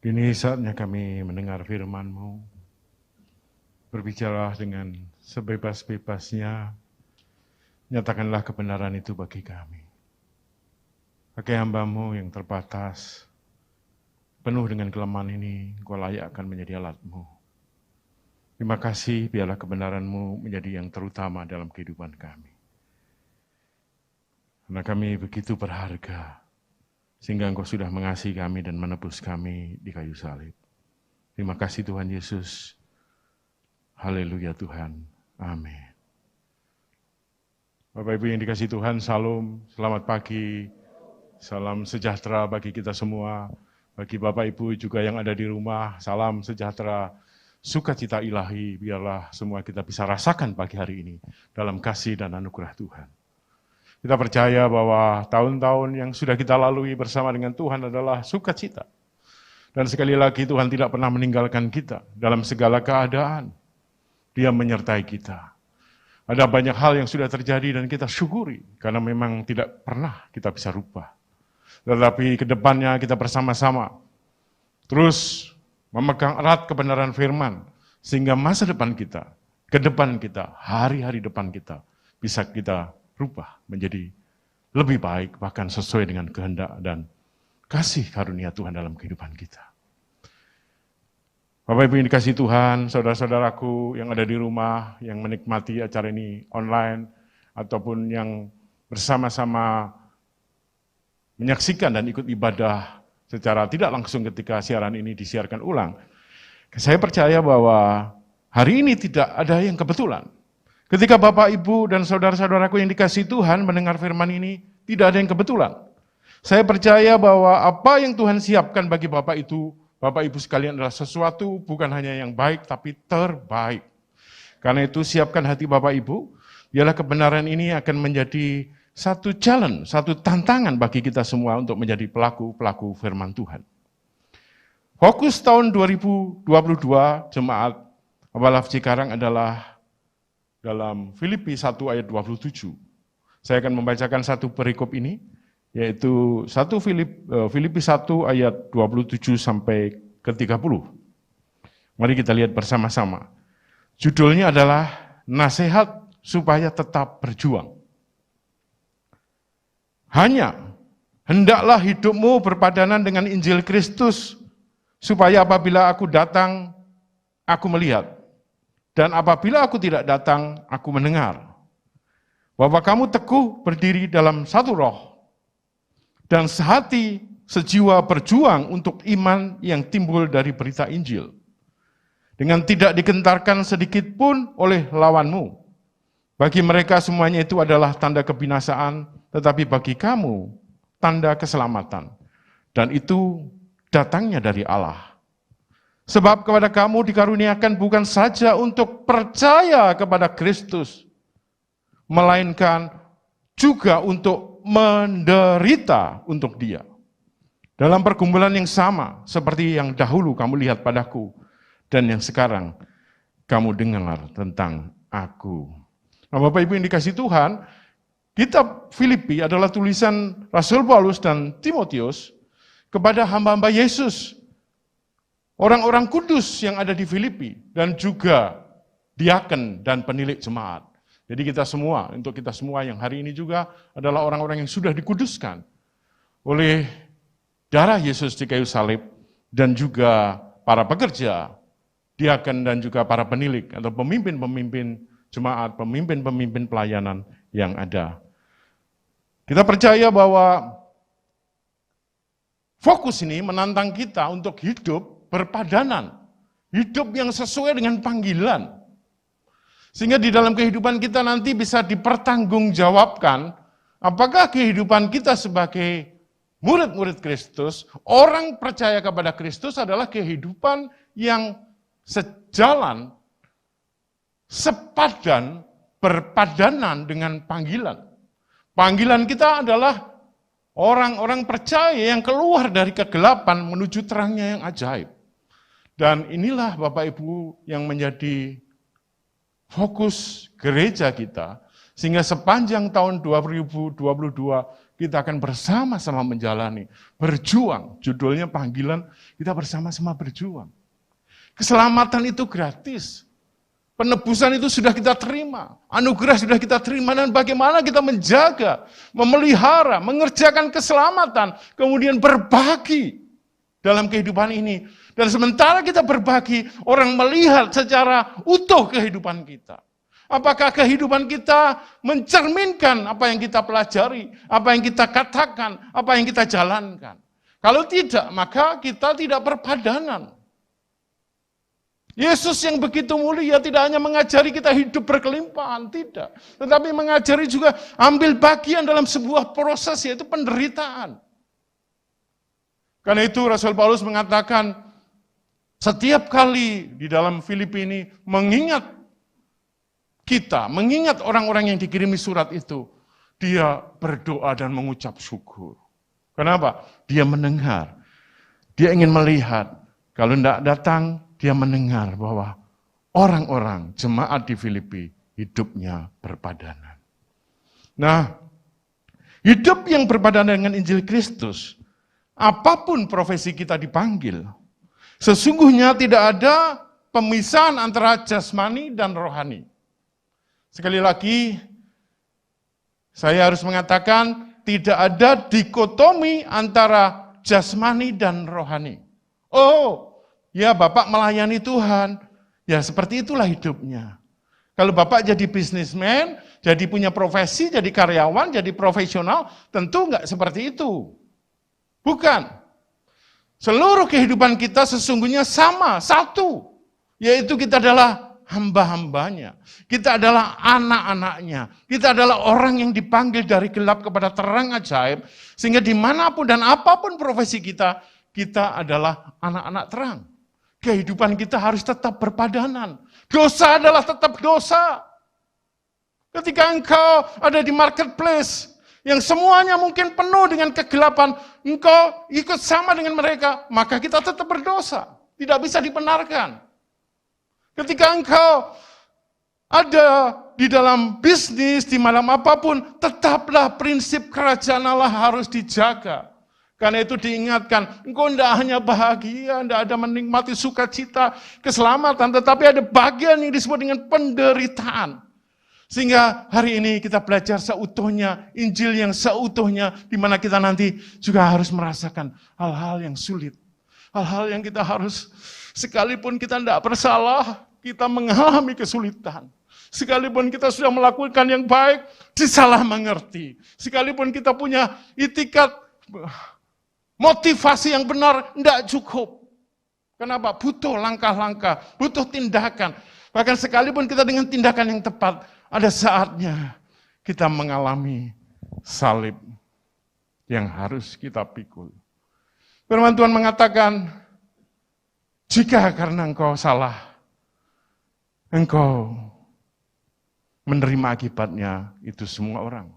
Ini saatnya kami mendengar firman-Mu. Berbicaralah dengan sebebas-bebasnya. Nyatakanlah kebenaran itu bagi kami. Pakai hamba-Mu yang terbatas, penuh dengan kelemahan ini, Engkau layakkan menjadi alat-Mu. Terima kasih, biarlah kebenaran-Mu menjadi yang terutama dalam kehidupan kami. Karena kami begitu berharga, sehingga Engkau sudah mengasihi kami dan menebus kami di kayu salib. Terima kasih Tuhan Yesus. Haleluya Tuhan. Amin. Bapak Ibu yang dikasihi Tuhan, salam, selamat pagi, salam sejahtera bagi kita semua. Bagi Bapak Ibu juga yang ada di rumah, salam sejahtera, sukacita ilahi, biarlah semua kita bisa rasakan pagi hari ini dalam kasih dan anugerah Tuhan. Kita percaya bahwa tahun-tahun yang sudah kita lalui bersama dengan Tuhan adalah sukacita. Dan sekali lagi Tuhan tidak pernah meninggalkan kita dalam segala keadaan. Dia menyertai kita. Ada banyak hal yang sudah terjadi dan kita syukuri karena memang tidak pernah kita bisa rubah. Tetapi ke depannya kita bersama-sama terus memegang erat kebenaran firman sehingga masa depan kita, ke depan kita, hari-hari depan kita bisa kita rubah menjadi lebih baik, bahkan sesuai dengan kehendak dan kasih karunia Tuhan dalam kehidupan kita. Bapak Ibu yang dikasihi Tuhan, saudara-saudaraku yang ada di rumah, yang menikmati acara ini online, ataupun yang bersama-sama menyaksikan dan ikut ibadah secara tidak langsung ketika siaran ini disiarkan ulang. Saya percaya bahwa hari ini tidak ada yang kebetulan. Ketika Bapak, Ibu, dan saudara-saudaraku yang dikasihi Tuhan mendengar firman ini, tidak ada yang kebetulan. Saya percaya bahwa apa yang Tuhan siapkan bagi Bapak Ibu sekalian adalah sesuatu bukan hanya yang baik, tapi terbaik. Karena itu siapkan hati Bapak Ibu, biarlah kebenaran ini akan menjadi satu challenge, satu tantangan bagi kita semua untuk menjadi pelaku-pelaku firman Tuhan. Fokus tahun 2022 Jemaat Abalaf Cikarang adalah dalam Filipi 1 ayat 27. Saya akan membacakan satu perikop ini, yaitu Filipi 1 ayat 27 sampai ke 30. Mari kita lihat bersama-sama. Judulnya adalah Nasihat supaya tetap berjuang. Hanya, hendaklah hidupmu berpadanan dengan Injil Kristus, supaya apabila aku datang, aku melihat. Dan apabila aku tidak datang, aku mendengar. Bahwa kamu teguh berdiri dalam satu roh, dan sehati, sejiwa berjuang untuk iman yang timbul dari berita Injil. Dengan tidak digentarkan sedikit pun oleh lawanmu. Bagi mereka semuanya itu adalah tanda kebinasaan, tetapi bagi kamu, tanda keselamatan. Dan itu datangnya dari Allah. Sebab kepada kamu dikaruniakan bukan saja untuk percaya kepada Kristus, melainkan juga untuk menderita untuk Dia. Dalam pergumulan yang sama, seperti yang dahulu kamu lihat padaku, dan yang sekarang kamu dengar tentang aku. Nah, Bapak Ibu yang dikasihi Tuhan, kitab Filipi adalah tulisan Rasul Paulus dan Timotius kepada hamba-hamba Yesus, orang-orang kudus yang ada di Filipi, dan juga diaken dan penilik jemaat. Jadi untuk kita semua yang hari ini juga adalah orang-orang yang sudah dikuduskan oleh darah Yesus di kayu salib, dan juga para pekerja, diaken dan juga para penilik atau pemimpin-pemimpin jemaat, pemimpin-pemimpin pelayanan yang ada. Kita percaya bahwa fokus ini menantang kita untuk hidup berpadanan, hidup yang sesuai dengan panggilan. Sehingga di dalam kehidupan kita nanti bisa dipertanggungjawabkan, apakah kehidupan kita sebagai murid-murid Kristus, orang percaya kepada Kristus adalah kehidupan yang sejalan, sepadan, berpadanan dengan panggilan. Panggilan kita adalah orang-orang percaya yang keluar dari kegelapan menuju terangnya yang ajaib. Dan inilah Bapak Ibu yang menjadi fokus gereja kita, sehingga sepanjang tahun 2022 kita akan bersama-sama menjalani, berjuang. Judulnya panggilan, kita bersama-sama berjuang. Keselamatan itu gratis. Penebusan itu sudah kita terima. Anugerah sudah kita terima. Dan bagaimana kita menjaga, memelihara, mengerjakan keselamatan. Kemudian berbagi dalam kehidupan ini. Dan sementara kita berbagi, orang melihat secara utuh kehidupan kita. Apakah kehidupan kita mencerminkan apa yang kita pelajari, apa yang kita katakan, apa yang kita jalankan. Kalau tidak, maka kita tidak berpadanan. Yesus yang begitu mulia tidak hanya mengajari kita hidup berkelimpahan, tidak. Tetapi mengajari juga ambil bagian dalam sebuah proses, yaitu penderitaan. Karena itu Rasul Paulus mengatakan, setiap kali di dalam Filipi ini mengingat orang-orang yang dikirimi surat itu, dia berdoa dan mengucap syukur. Kenapa? Dia mendengar, dia ingin melihat. Kalau tidak datang, dia mendengar bahwa orang-orang jemaat di Filipi hidupnya berpadanan. Nah, hidup yang berpadanan dengan Injil Kristus, apapun profesi kita dipanggil, sesungguhnya tidak ada pemisahan antara jasmani dan rohani. Sekali lagi, saya harus mengatakan tidak ada dikotomi antara jasmani dan rohani. Oh, ya Bapak melayani Tuhan, ya seperti itulah hidupnya. Kalau Bapak jadi bisnismen, jadi punya profesi, jadi karyawan, jadi profesional, tentu enggak seperti itu. Bukan. Seluruh kehidupan kita sesungguhnya sama, satu. Yaitu kita adalah hamba-hambanya. Kita adalah anak-anaknya. Kita adalah orang yang dipanggil dari gelap kepada terang ajaib. Sehingga dimanapun dan apapun profesi kita, kita adalah anak-anak terang. Kehidupan kita harus tetap berpadanan. Dosa adalah tetap dosa. Ketika engkau ada di marketplace, yang semuanya mungkin penuh dengan kegelapan, engkau ikut sama dengan mereka, maka kita tetap berdosa. Tidak bisa dibenarkan. Ketika engkau ada di dalam bisnis, di malam apapun, tetaplah prinsip kerajaan Allah harus dijaga. Karena itu diingatkan, engkau tidak hanya bahagia, tidak ada menikmati sukacita, keselamatan, tetapi ada bagian yang disebut dengan penderitaan. Sehingga hari ini kita belajar seutuhnya, Injil yang seutuhnya, di mana kita nanti juga harus merasakan hal-hal yang sulit. Hal-hal yang kita harus, sekalipun kita tidak bersalah, kita mengalami kesulitan. Sekalipun kita sudah melakukan yang baik, disalah mengerti. Sekalipun kita punya itikat, motivasi yang benar, tidak cukup. Kenapa? Butuh langkah-langkah, butuh tindakan. Bahkan sekalipun kita dengan tindakan yang tepat, ada saatnya kita mengalami salib yang harus kita pikul. Firman Tuhan mengatakan, jika karena engkau salah, engkau menerima akibatnya, itu semua orang.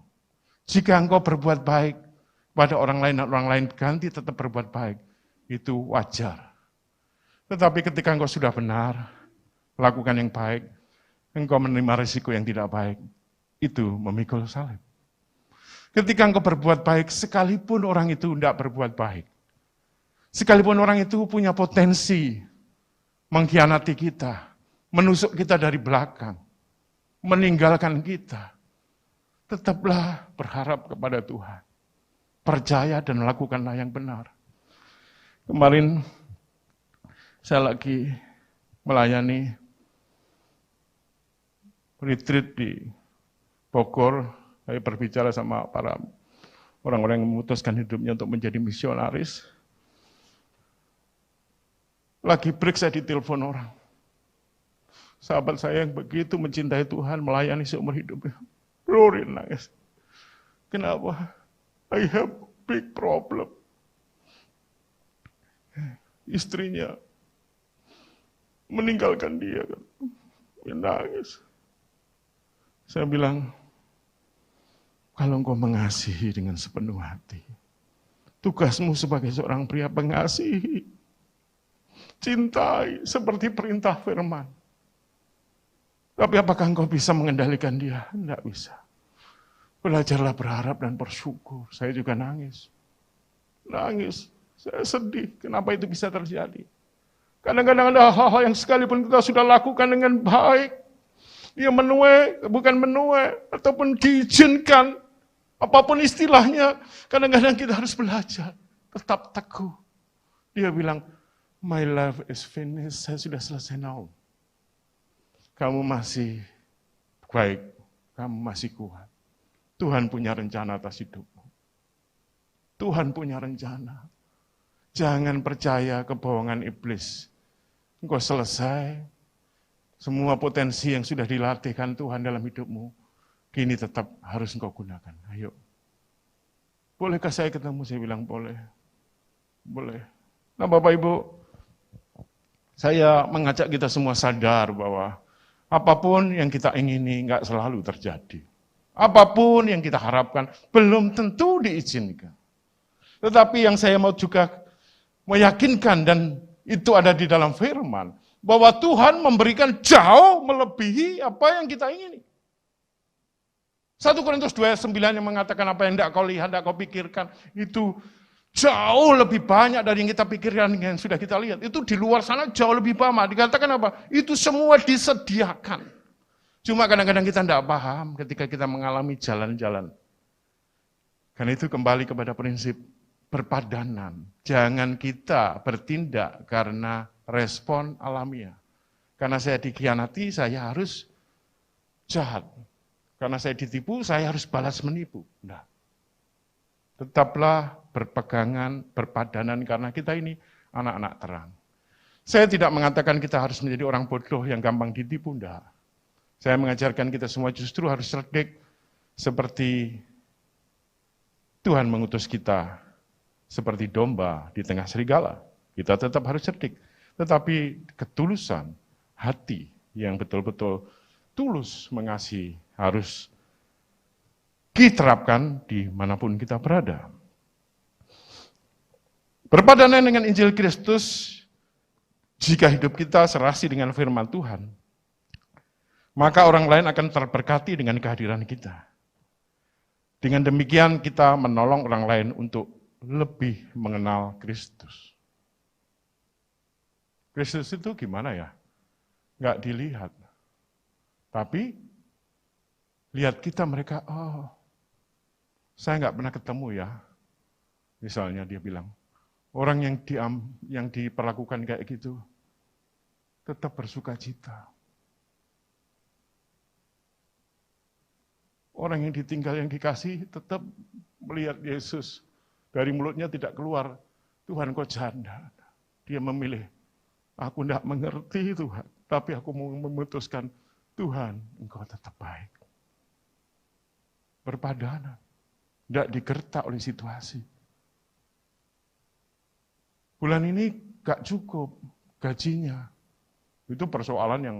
Jika engkau berbuat baik pada orang lain dan orang lain ganti tetap berbuat baik, itu wajar. Tetapi ketika engkau sudah benar, lakukan yang baik, engkau menerima risiko yang tidak baik, itu memikul salib. Ketika engkau berbuat baik, sekalipun orang itu tidak berbuat baik, sekalipun orang itu punya potensi mengkhianati kita, menusuk kita dari belakang, meninggalkan kita, tetaplah berharap kepada Tuhan. Percaya dan lakukanlah yang benar. Kemarin saya lagi melayani retreat di Bogor, saya berbicara sama para orang-orang yang memutuskan hidupnya untuk menjadi misionaris. Lagi break saya ditelepon orang. Sahabat saya yang begitu mencintai Tuhan, melayani seumur hidupnya. Glory nangis. Kenapa? I have big problem. Istrinya meninggalkan dia. Dia nangis. Saya bilang, kalau engkau mengasihi dengan sepenuh hati, tugasmu sebagai seorang pria pengasihi, cintai seperti perintah firman. Tapi apakah engkau bisa mengendalikan dia? Tidak bisa. Belajarlah berharap dan bersyukur. Saya juga nangis. Saya sedih. Kenapa itu bisa terjadi? Kadang-kadang ada hal-hal yang sekalipun kita sudah lakukan dengan baik, dia menuai, bukan menuai, ataupun diizinkan, apapun istilahnya, kadang-kadang kita harus belajar, tetap teguh. Dia bilang, my life is finished, saya sudah selesai now. Kamu masih baik, kamu masih kuat. Tuhan punya rencana atas hidupmu. Tuhan punya rencana. Jangan percaya kebohongan iblis. Engkau selesai, semua potensi yang sudah dilatihkan Tuhan dalam hidupmu, kini tetap harus engkau gunakan. Ayo. Bolehkah saya ketemu? Saya bilang boleh. Boleh. Nah Bapak Ibu, saya mengajak kita semua sadar bahwa apapun yang kita ingini enggak selalu terjadi. Apapun yang kita harapkan belum tentu diizinkan. Tetapi yang saya mau juga meyakinkan, dan itu ada di dalam firman, bahwa Tuhan memberikan jauh melebihi apa yang kita ingini. 1 Korintus 2:9 yang mengatakan apa yang tidak kau lihat, tidak kau pikirkan, itu jauh lebih banyak dari yang kita pikirkan, yang sudah kita lihat. Itu di luar sana jauh lebih banyak. Dikatakan apa? Itu semua disediakan. Cuma kadang-kadang kita tidak paham ketika kita mengalami jalan-jalan. Karena itu kembali kepada prinsip berpadanan. Jangan kita bertindak karena respon alamiah. Karena saya dikhianati, saya harus jahat. Karena saya ditipu, saya harus balas menipu. Nah, tetaplah berpegangan, berpadanan, karena kita ini anak-anak terang. Saya tidak mengatakan kita harus menjadi orang bodoh yang gampang ditipu, enggak. Saya mengajarkan kita semua justru harus cerdik seperti Tuhan mengutus kita seperti domba di tengah serigala. Kita tetap harus cerdik. Tetapi ketulusan hati yang betul-betul tulus mengasihi harus diterapkan dimanapun kita berada. Berpadanan dengan Injil Kristus, jika hidup kita serasi dengan firman Tuhan, maka orang lain akan terberkati dengan kehadiran kita. Dengan demikian kita menolong orang lain untuk lebih mengenal Kristus. Kristus itu gimana ya? Enggak dilihat. Tapi lihat kita mereka, oh saya enggak pernah ketemu ya. Misalnya dia bilang, orang yang diperlakukan kayak gitu, tetap bersuka cita. Orang yang ditinggal, yang dikasih, tetap melihat Yesus. Dari mulutnya tidak keluar, Tuhan kau janda. Dia memilih, aku tidak mengerti Tuhan, tapi aku mau memutuskan, Tuhan engkau tetap baik. Berpadanan, tidak digertak oleh situasi. Bulan ini gak cukup gajinya. Itu persoalan yang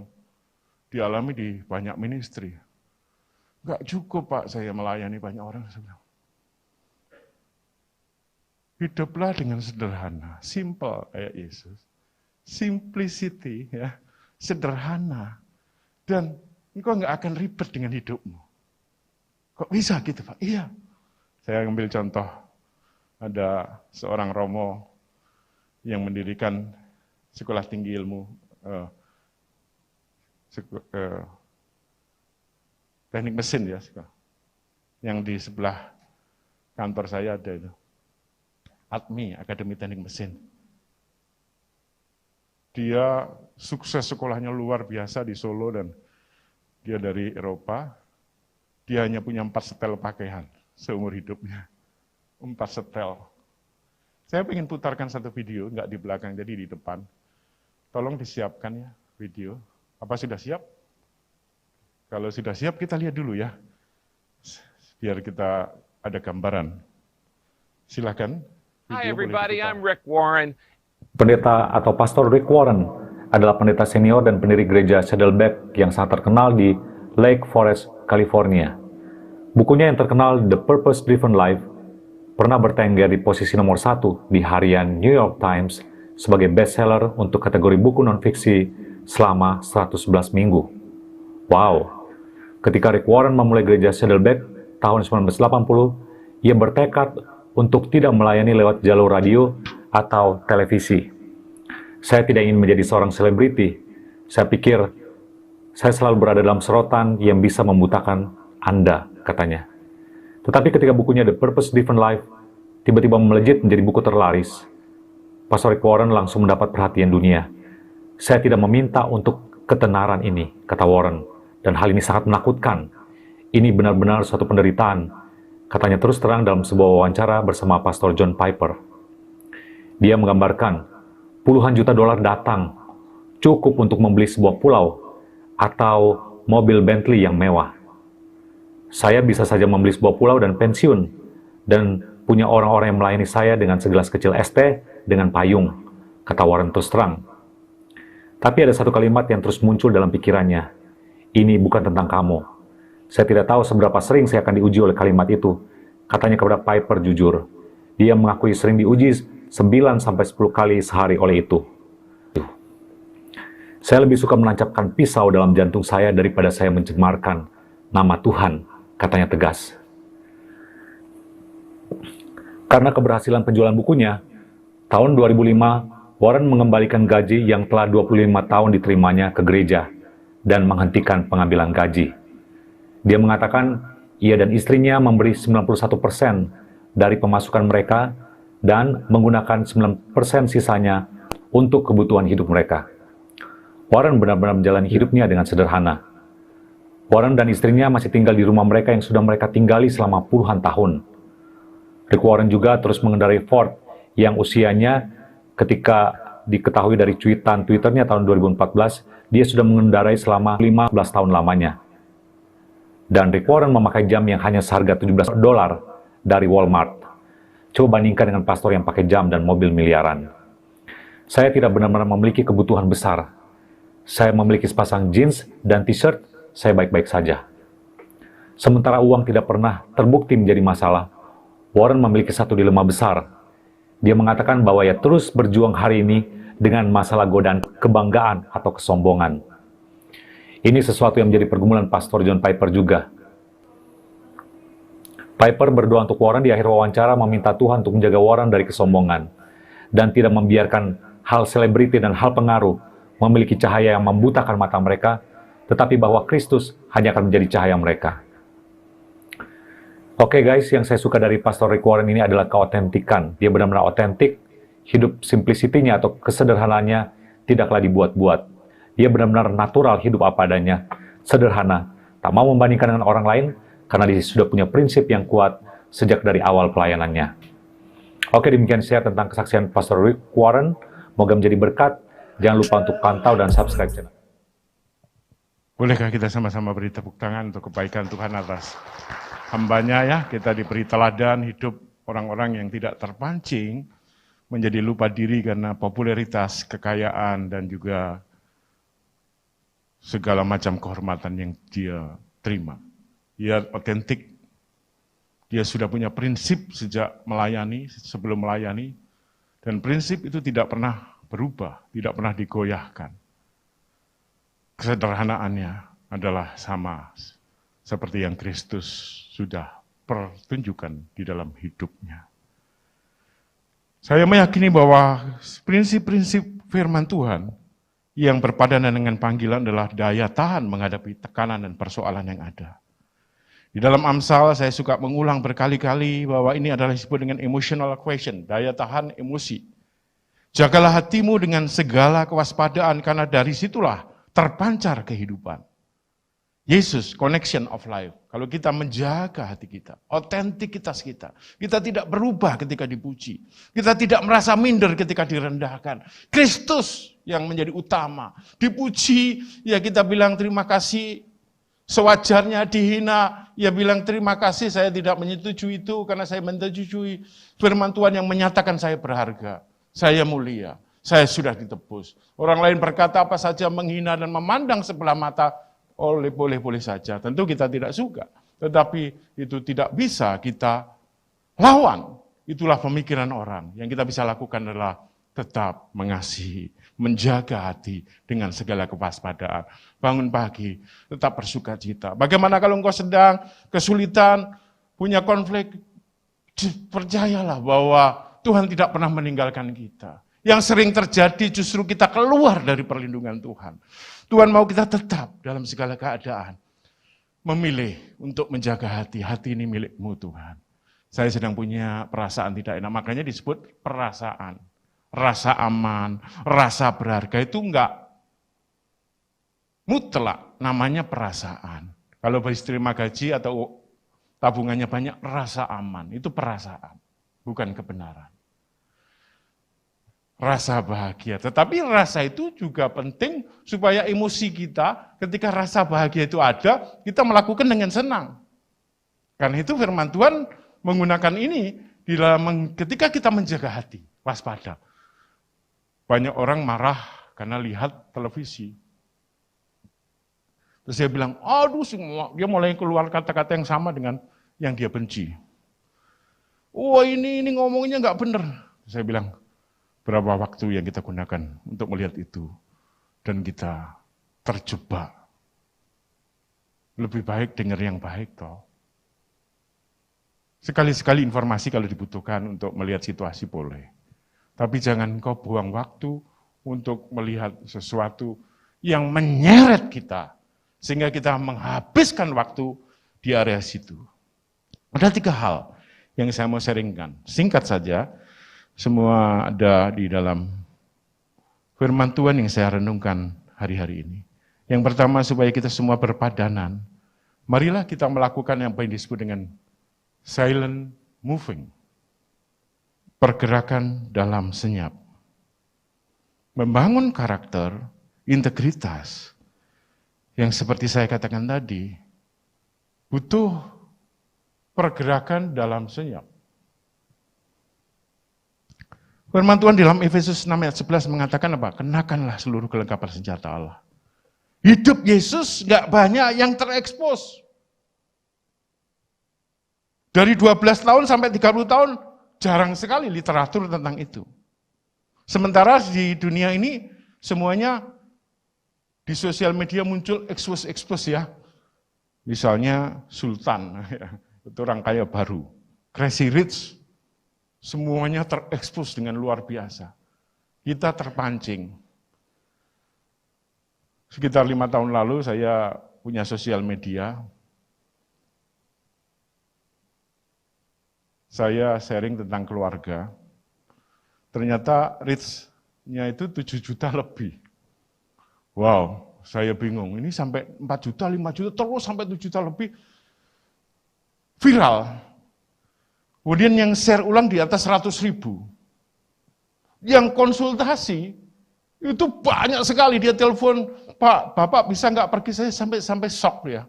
dialami di banyak ministry. Gak cukup Pak, saya melayani banyak orang. Hiduplah dengan sederhana, simple kayak Yesus. Simplicity, ya, sederhana. Dan engkau nggak akan ribet dengan hidupmu. Kok bisa gitu Pak? Iya. Saya ambil contoh, ada seorang Romo yang mendirikan sekolah tinggi ilmu, teknik mesin ya, yang di sebelah kantor saya ada itu. ATMI, Akademi Teknik Mesin. Dia sukses sekolahnya luar biasa di Solo dan dia dari Eropa. Dia hanya punya 4 setel pakaian seumur hidupnya. 4 setel. Saya ingin putarkan satu video, enggak di belakang, jadi di depan. Tolong disiapkan ya video. Apa sudah siap? Kalau sudah siap kita lihat dulu ya. Biar kita ada gambaran. Silakan. Hi everybody, I'm Rick Warren. Pendeta atau Pastor Rick Warren adalah pendeta senior dan pendiri gereja Saddleback yang sangat terkenal di Lake Forest, California. Bukunya yang terkenal The Purpose Driven Life pernah bertengger di posisi nomor 1 di harian New York Times sebagai bestseller untuk kategori buku non-fiksi selama 111 minggu. Wow! Ketika Rick Warren memulai gereja Saddleback, tahun 1980, ia bertekad untuk tidak melayani lewat jalur radio atau televisi. Saya tidak ingin menjadi seorang selebriti. Saya pikir saya selalu berada dalam sorotan yang bisa membutakan Anda, katanya. Tetapi ketika bukunya The Purpose Driven Life tiba-tiba melejit menjadi buku terlaris, Pastor Rick Warren langsung mendapat perhatian dunia. Saya tidak meminta untuk ketenaran ini, kata Warren, dan hal ini sangat menakutkan. Ini benar-benar suatu penderitaan, katanya terus terang dalam sebuah wawancara bersama Pastor John Piper. Dia menggambarkan, puluhan juta dolar datang, cukup untuk membeli sebuah pulau atau mobil Bentley yang mewah. Saya bisa saja membeli sebuah pulau dan pensiun, dan punya orang-orang yang melayani saya dengan segelas kecil es teh dengan payung, kata Warren terus terang. Tapi ada satu kalimat yang terus muncul dalam pikirannya. Ini bukan tentang kamu. Saya tidak tahu seberapa sering saya akan diuji oleh kalimat itu, katanya kepada Piper jujur. Dia mengakui sering diuji 9-10 kali sehari oleh itu. Saya lebih suka menancapkan pisau dalam jantung saya daripada saya mencemarkan nama Tuhan, katanya tegas. Karena keberhasilan penjualan bukunya, tahun 2005, Warren mengembalikan gaji yang telah 25 tahun diterimanya ke gereja dan menghentikan pengambilan gaji. Dia mengatakan ia dan istrinya memberi 91% dari pemasukan mereka dan menggunakan 9% sisanya untuk kebutuhan hidup mereka. Warren benar-benar menjalani hidupnya dengan sederhana. Warren dan istrinya masih tinggal di rumah mereka yang sudah mereka tinggali selama puluhan tahun. Rick Warren juga terus mengendarai Ford yang usianya ketika diketahui dari cuitan Twitternya tahun 2014, dia sudah mengendarai selama 15 tahun lamanya. Dan Rick Warren memakai jam yang hanya seharga $17 dari Walmart. Coba bandingkan dengan pastor yang pakai jam dan mobil miliaran. Saya tidak benar-benar memiliki kebutuhan besar. Saya memiliki sepasang jeans dan t-shirt, saya baik-baik saja. Sementara uang tidak pernah terbukti menjadi masalah, Warren memiliki satu dilema besar. Dia mengatakan bahwa ia terus berjuang hari ini dengan masalah godaan kebanggaan atau kesombongan. Ini sesuatu yang menjadi pergumulan Pastor John Piper juga. Piper berdoa untuk Warren di akhir wawancara meminta Tuhan untuk menjaga Warren dari kesombongan dan tidak membiarkan hal selebriti dan hal pengaruh memiliki cahaya yang membutakan mata mereka, tetapi bahwa Kristus hanya akan menjadi cahaya mereka. Oke guys, yang saya suka dari Pastor Rick Warren ini adalah keautentikan. Dia benar-benar otentik, hidup simplicity-nya atau kesederhanaannya tidaklah dibuat-buat. Dia benar-benar natural, hidup apa adanya, sederhana, tak mau membandingkan dengan orang lain, karena dia sudah punya prinsip yang kuat sejak dari awal pelayanannya. Oke, demikian share tentang kesaksian Pastor Rick Warren. Moga menjadi berkat. Jangan lupa untuk pantau dan subscribe channel. Bolehkah kita sama-sama beri tepuk tangan untuk kebaikan Tuhan atas hambanya ya, kita diberi teladan hidup orang-orang yang tidak terpancing menjadi lupa diri karena popularitas, kekayaan, dan juga segala macam kehormatan yang dia terima. Dia otentik, dia sudah punya prinsip sejak melayani, sebelum melayani, dan prinsip itu tidak pernah berubah, tidak pernah digoyahkan. Kesederhanaannya adalah sama seperti yang Kristus sudah pertunjukkan di dalam hidupnya. Saya meyakini bahwa prinsip-prinsip firman Tuhan yang berpadanan dengan panggilan adalah daya tahan menghadapi tekanan dan persoalan yang ada. Di dalam Amsal saya suka mengulang berkali-kali bahwa ini adalah disebut dengan emotional question, daya tahan emosi. Jagalah hatimu dengan segala kewaspadaan karena dari situlah terpancar kehidupan. Yesus, connection of life. Kalau kita menjaga hati kita, otentikitas kita, kita tidak berubah ketika dipuji. Kita tidak merasa minder ketika direndahkan. Kristus yang menjadi utama. Dipuji, ya kita bilang terima kasih. Sewajarnya dihina, ya bilang terima kasih, saya tidak menyetujui itu karena saya menyetujui firman Tuhan yang menyatakan saya berharga. Saya mulia, saya sudah ditebus. Orang lain berkata apa saja menghina dan memandang sebelah mata, boleh-boleh saja. Tentu kita tidak suka, tetapi itu tidak bisa kita lawan. Itulah pemikiran orang. Yang kita bisa lakukan adalah tetap mengasihi, menjaga hati dengan segala kewaspadaan. Bangun pagi, tetap bersukacita. Bagaimana kalau engkau sedang kesulitan, punya konflik, percayalah bahwa Tuhan tidak pernah meninggalkan kita. Yang sering terjadi justru kita keluar dari perlindungan Tuhan. Tuhan mau kita tetap dalam segala keadaan. Memilih untuk menjaga hati. Hati ini milikmu Tuhan. Saya sedang punya perasaan tidak enak. Makanya disebut perasaan. Rasa aman, rasa berharga itu enggak mutlak. Namanya perasaan. Kalau habis terima gaji atau tabungannya banyak, rasa aman. Itu perasaan, bukan kebenaran. Rasa bahagia. Tetapi rasa itu juga penting supaya emosi kita ketika rasa bahagia itu ada, kita melakukan dengan senang. Karena itu firman Tuhan menggunakan ini di dalam ketika kita menjaga hati, waspada. Banyak orang marah karena lihat televisi. Terus dia bilang, aduh, dia mulai keluar kata-kata yang sama dengan yang dia benci. Wah ini ngomongnya nggak benar. Saya bilang, berapa waktu yang kita gunakan untuk melihat itu, dan kita terjebak. Lebih baik dengar yang baik toh. Sekali-sekali informasi kalau dibutuhkan untuk melihat situasi boleh. Tapi jangan kau buang waktu untuk melihat sesuatu yang menyeret kita, sehingga kita menghabiskan waktu di area situ. Ada 3 hal yang saya mau sharingkan. Singkat saja, semua ada di dalam firman Tuhan yang saya renungkan hari-hari ini. Yang pertama, supaya kita semua berpadanan, marilah kita melakukan yang disebut dengan silent moving. Pergerakan dalam senyap. Membangun karakter, integritas, yang seperti saya katakan tadi, butuh pergerakan dalam senyap. Firman Tuhan di dalam Efesus 6 ayat 11 mengatakan apa? Kenakanlah seluruh kelengkapan senjata Allah. Hidup Yesus gak banyak yang terekspos. Dari 12 tahun sampai 30 tahun, jarang sekali literatur tentang itu. Sementara di dunia ini, semuanya di sosial media muncul expose ya. Misalnya Sultan, itu orang kaya baru. Crazy Rich, semuanya terekspos dengan luar biasa. Kita terpancing. Sekitar 5 tahun lalu saya punya sosial media. Saya sharing tentang keluarga. Ternyata reach-nya itu 7 juta lebih. Wow, saya bingung. Ini sampai 4 juta, 5 juta, terus sampai 7 juta lebih. Viral. Kemudian yang share ulang di atas 100.000. Yang konsultasi, itu banyak sekali. Dia telepon, Pak, Bapak bisa nggak pergi? Saya sampai shock ya.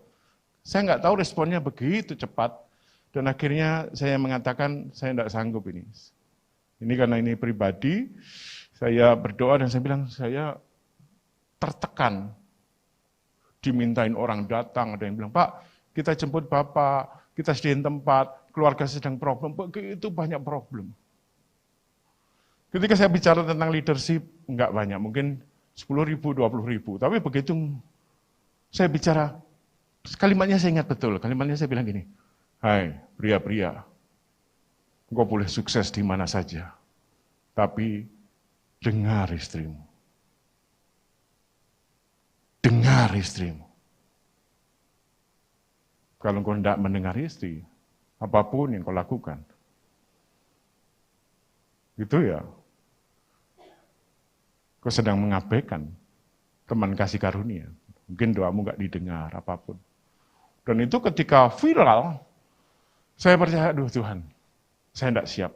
Saya nggak tahu responnya begitu cepat. Dan akhirnya saya mengatakan, saya tidak sanggup ini. Ini karena ini pribadi, saya berdoa dan saya bilang, saya tertekan. Dimintain orang datang, ada yang bilang, Pak, kita jemput Bapak, kita sediain tempat, keluarga sedang problem, begitu banyak problem. Ketika saya bicara tentang leadership, enggak banyak, mungkin 10.000, 20.000. Tapi begitu saya bicara, kalimatnya saya ingat betul, kalimatnya saya bilang gini, hai pria-pria, engkau boleh sukses di mana saja, tapi dengar istrimu. Dengar istrimu. Kalau engkau tidak mendengar istri, apapun yang kau lakukan, gitu ya, kau sedang mengabaikan teman kasih karunia. Mungkin doamu nggak didengar, apapun. Dan itu ketika viral, saya percaya, aduh Tuhan, saya tidak siap.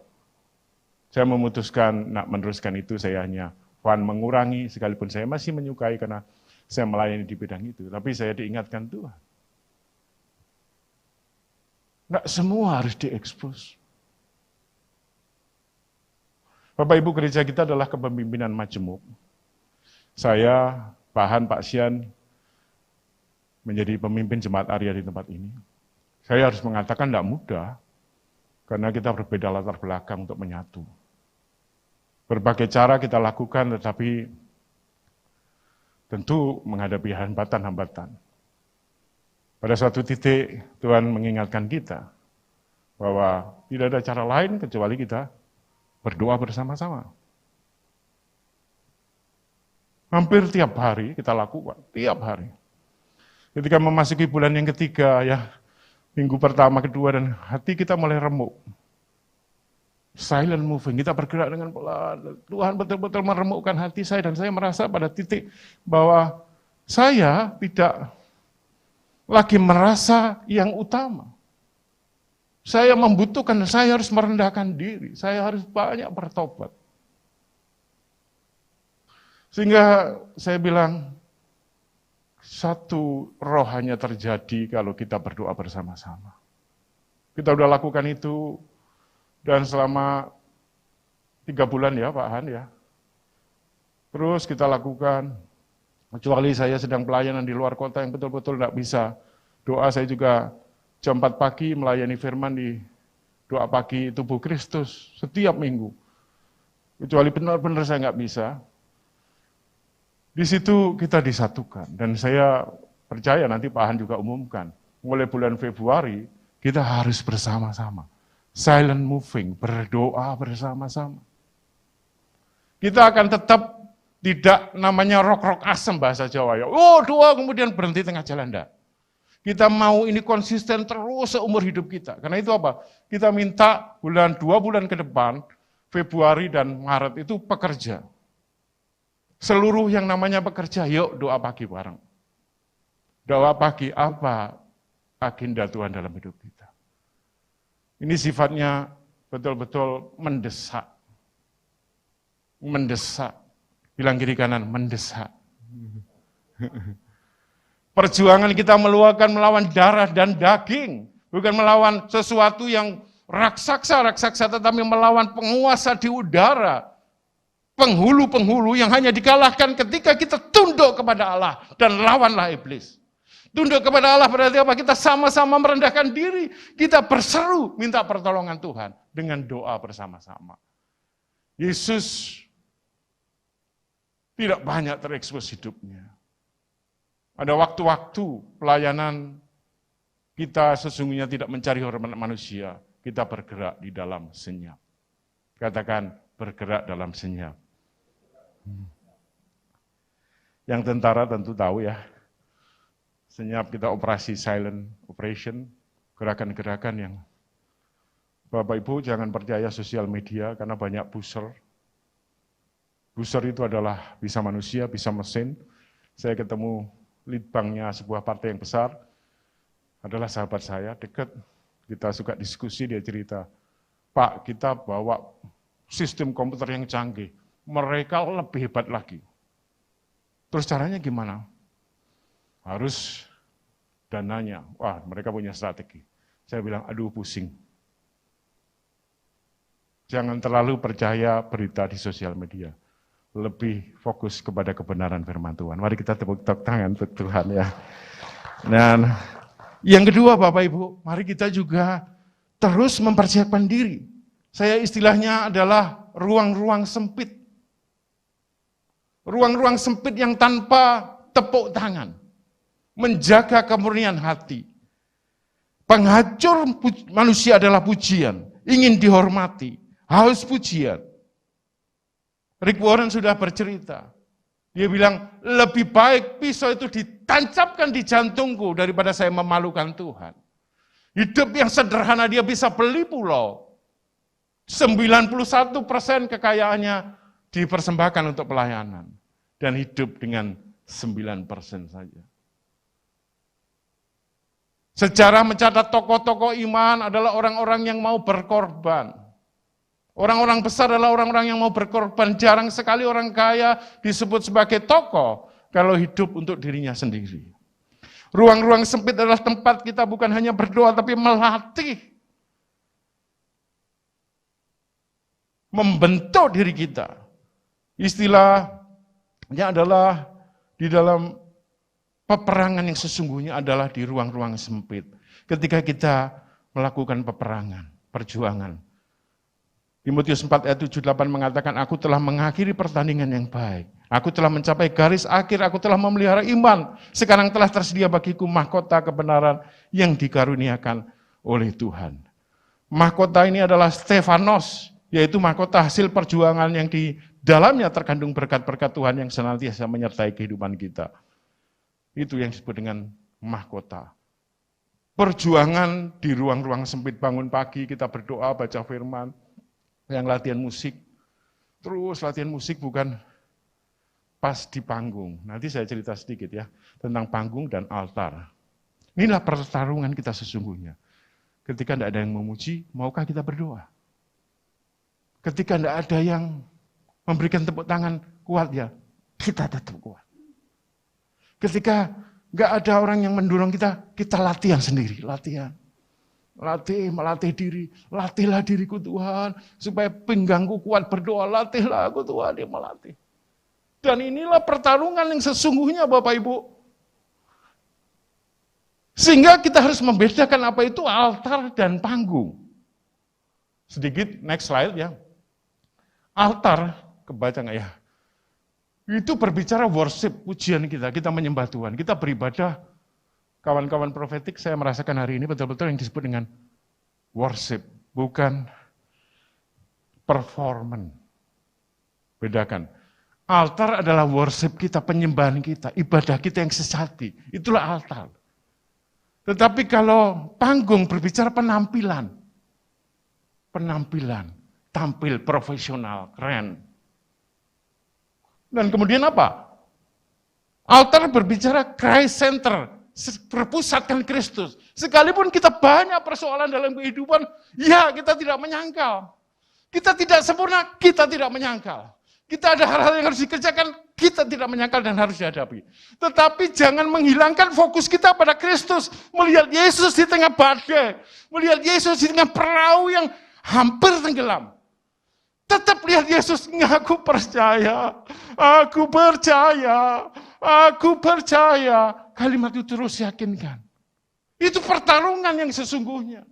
Saya memutuskan nak meneruskan itu, saya hanya mengurangi, sekalipun saya masih menyukai karena saya melayani di bidang itu. Tapi saya diingatkan Tuhan. Nggak semua harus diekspos. Bapak Ibu gereja kita adalah kepemimpinan majemuk. Saya, Pak Han, Pak Sian, menjadi pemimpin jemaat Arya di tempat ini. Saya harus mengatakan tidak mudah, karena kita berbeda latar belakang untuk menyatu. Berbagai cara kita lakukan, tetapi tentu menghadapi hambatan-hambatan. Pada suatu titik Tuhan mengingatkan kita, bahwa tidak ada cara lain kecuali kita berdoa bersama-sama. Hampir tiap hari kita lakukan, tiap hari. Ketika memasuki bulan yang ketiga, ya minggu pertama, kedua, dan hati kita mulai remuk. Silent moving, kita bergerak dengan pelan. Tuhan betul-betul meremukkan hati saya, dan saya merasa pada titik bahwa saya tidak lagi merasa yang utama. Saya membutuhkan, saya harus merendahkan diri, saya harus banyak bertobat. Sehingga saya bilang, satu roh hanya terjadi kalau kita berdoa bersama-sama. Kita udah lakukan itu, dan selama 3 bulan ya Pak Han ya. Terus kita lakukan, kecuali saya sedang pelayanan di luar kota yang betul-betul tidak bisa. Doa saya juga jam 4 pagi melayani firman di doa pagi tubuh Kristus setiap minggu. Kecuali benar-benar saya nggak bisa. Di situ kita disatukan, dan saya percaya nanti Pak Han juga umumkan, mulai bulan Februari kita harus bersama-sama, silent moving, berdoa bersama-sama. Kita akan tetap tidak namanya rok-rok asem bahasa Jawa ya, oh doa kemudian berhenti tengah jalan, enggak. Kita mau ini konsisten terus seumur hidup kita, karena itu apa? Kita minta 2 bulan ke depan, Februari dan Maret itu pekerja. Seluruh yang namanya pekerja, yuk doa pagi bareng. Doa pagi apa agenda Tuhan dalam hidup kita. Ini sifatnya betul-betul mendesak. Mendesak. Bilang kiri kanan, mendesak. Perjuangan kita meluangkan melawan darah dan daging. Bukan melawan sesuatu yang raksasa, tetapi melawan penguasa di udara. Penghulu-penghulu yang hanya dikalahkan ketika kita tunduk kepada Allah dan lawanlah iblis. Tunduk kepada Allah berarti apa? Kita sama-sama merendahkan diri. Kita berseru minta pertolongan Tuhan dengan doa bersama-sama. Yesus tidak banyak terekspos hidupnya. Ada waktu-waktu pelayanan kita sesungguhnya tidak mencari hormat manusia. Kita bergerak di dalam senyap. Katakan bergerak dalam senyap. Yang tentara tentu tahu ya, senyap kita operasi silent operation, gerakan-gerakan yang Bapak Ibu jangan percaya sosial media karena banyak booster. Booster itu adalah bisa manusia, bisa mesin. Saya ketemu litbangnya sebuah partai yang besar, adalah sahabat saya, dekat, kita suka diskusi, dia cerita, Pak kita bawa sistem komputer yang canggih, mereka lebih hebat lagi. Terus caranya gimana? Harus dananya. Wah, mereka punya strategi. Saya bilang, aduh pusing. Jangan terlalu percaya berita di sosial media. Lebih fokus kepada kebenaran firman Tuhan. Mari kita tepuk tangan untuk Tuhan ya. Dan yang kedua Bapak Ibu, mari kita juga terus mempersiapkan diri. Saya istilahnya adalah ruang-ruang sempit. Ruang-ruang sempit yang tanpa tepuk tangan. Menjaga kemurnian hati. Penghancur manusia adalah pujian. Ingin dihormati. Haus pujian. Rick Warren sudah bercerita. Dia bilang, lebih baik pisau itu ditancapkan di jantungku daripada saya memalukan Tuhan. Hidup yang sederhana dia bisa beli pulau. 91% kekayaannya dipersembahkan untuk pelayanan. Dan hidup dengan 9% saja. Sejarah mencatat tokoh-tokoh iman adalah orang-orang yang mau berkorban. Orang-orang besar adalah orang-orang yang mau berkorban. Jarang sekali orang kaya disebut sebagai tokoh kalau hidup untuk dirinya sendiri. Ruang-ruang sempit adalah tempat kita bukan hanya berdoa tapi melatih. Membentuk diri kita. Istilahnya adalah di dalam peperangan yang sesungguhnya adalah di ruang-ruang sempit. Ketika kita melakukan peperangan, perjuangan. Timotius 4 ayat 7-8 mengatakan, aku telah mengakhiri pertandingan yang baik. Aku telah mencapai garis akhir, aku telah memelihara iman. Sekarang telah tersedia bagiku mahkota kebenaran yang dikaruniakan oleh Tuhan. Mahkota ini adalah Stefanos, yaitu mahkota hasil perjuangan yang di dalamnya terkandung berkat-berkat Tuhan yang senantiasa menyertai kehidupan kita. Itu yang disebut dengan mahkota. Perjuangan di ruang-ruang sempit, bangun pagi, kita berdoa, baca firman, yang latihan musik. Terus latihan musik bukan pas di panggung. Nanti saya cerita sedikit ya, tentang panggung dan altar. Inilah pertarungan kita sesungguhnya. Ketika tidak ada yang memuji, maukah kita berdoa? Ketika tidak ada yang memberikan tepuk tangan kuat ya, kita tetap kuat. Ketika nggak ada orang yang mendorong kita, kita latihan sendiri, latihan. Melatih diri, latihlah diriku Tuhan, supaya pinggangku kuat berdoa, latihlah aku Tuhan, dia melatih. Dan inilah pertarungan yang sesungguhnya Bapak Ibu. Sehingga kita harus membedakan apa itu altar dan panggung. Sedikit, next slide ya. Altar, kebaca nggak ya? Itu berbicara worship, pujian kita menyembah Tuhan, kita beribadah. Kawan-kawan profetik, saya merasakan hari ini betul-betul yang disebut dengan worship, bukan performance. Bedakan. Altar adalah worship kita, penyembahan kita, ibadah kita yang sejati. Itulah altar. Tetapi kalau panggung berbicara penampilan, tampil profesional, keren. Dan kemudian apa? Altar berbicara Christ Center, berpusatkan Kristus. Sekalipun kita banyak persoalan dalam kehidupan, ya kita tidak menyangkal. Kita tidak sempurna, kita tidak menyangkal. Kita ada hal-hal yang harus dikerjakan, kita tidak menyangkal dan harus dihadapi. Tetapi jangan menghilangkan fokus kita pada Kristus. Melihat Yesus di tengah badai. Melihat Yesus di tengah perahu yang hampir tenggelam. Tetap lihat Yesus, aku percaya, aku percaya, aku percaya. Kalimat itu terus yakinkan. Itu pertarungan yang sesungguhnya.